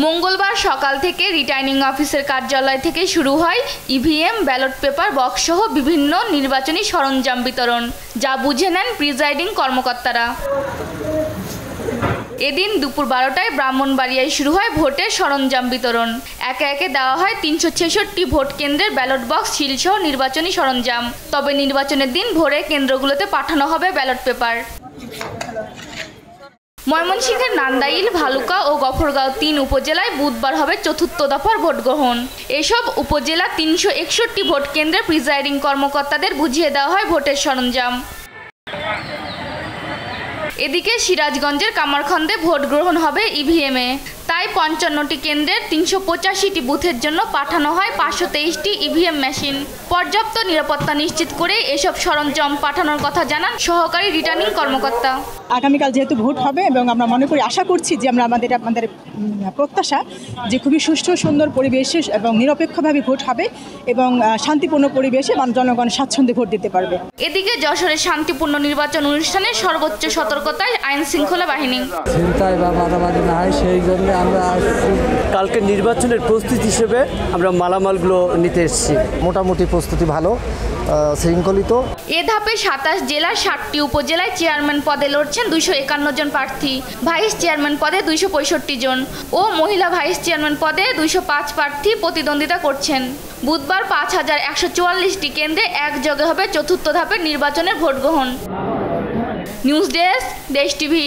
মঙ্গলবার সকাল থেকে রিটার্নিং অফিসের কার্যালয় থেকে শুরু হয় ইভিএম, ব্যালট পেপার বক্স সহ বিভিন্ন নির্বাচনী সরঞ্জাম বিতরণ, যা বুঝে নেন প্রিজাইডিং কর্মকর্তারা। এদিন দুপুর 12টায় ব্রাহ্মণবাড়িয়ায় শুরু হয় ভোটের সরঞ্জাম বিতরণ। একে একে দেওয়া হয় 366টি ভোট কেন্দ্রের ব্যালট বক্স, সিলসহ নির্বাচনী সরঞ্জাম। তবে নির্বাচনের দিন ভোরে কেন্দ্রগুলোতে পাঠানো হবে ব্যালট পেপার। ময়মনসিংহের নান্দাইল, ভালুকা ও গফরগাঁও 3 উপজেলায় বুধবার হবে চতুর্থ দফার ভোট গ্রহণ। এসব উপজেলা 361টি ভোট কেন্দ্রে প্রিজাইডিং কর্মকর্তাদের বুঝিয়ে দেওয়া হয় ভোটের সরঞ্জাম। এদিকে সিরাজগঞ্জের কামারখন্দে ভোট গ্রহণ হবে ইভিএমে। তাই 55টি কেন্দ্রের 385টি বুথের জন্য পাঠানো হয় 523টি ইভিএম মেশিন। পর্যাপ্ত নিরাপত্তা নিশ্চিত করে এসব সরঞ্জাম পাঠানোর কথা জানান সহকারী রিটার্নিং কর্মকর্তা। আগামীকাল যেহেতু ভোট হবে এবং আমরা মনে করি, আশা করছি যে আমাদের প্রত্যাশা যে খুবই সুষ্ঠু সুন্দর পরিবেশে এবং নিরপেক্ষভাবে ভোট হবে এবং শান্তিপূর্ণ পরিবেশে জনগণ স্বাচ্ছন্দ্যে ভোট দিতে পারবে। এদিকে যশোরের শান্তিপূর্ণ নির্বাচন অনুষ্ঠানে সর্বোচ্চ সতর্কতায় আইন শৃঙ্খলা বাহিনী। চিন্তায় বা মারামারি না হয় সেই জন্য আমরা কালকে নির্বাচনের প্রস্তুতি হিসেবে আমরা মালামালগুলো নিতে এসেছি। মোটামুটি প্রস্তুতি ভালো, শৃঙ্খলিত। এ ধাপে 27 জেলার 60টি উপজেলায় চেয়ারম্যান পদে লড়ছেন 251 জন প্রার্থী, ভাইস চেয়ারম্যান পদে 265 জন ও মহিলা ভাইস চেয়ারম্যান পদে 205 প্রার্থী প্রতিদ্বন্দ্বিতা করছেন। বুধবার 5144টি কেন্দ্রে একযোগে হবে চতুর্থ ধাপের নির্বাচনের ভোট গ্রহণ। নিউজ ডেস্ক, দেশ টিভি।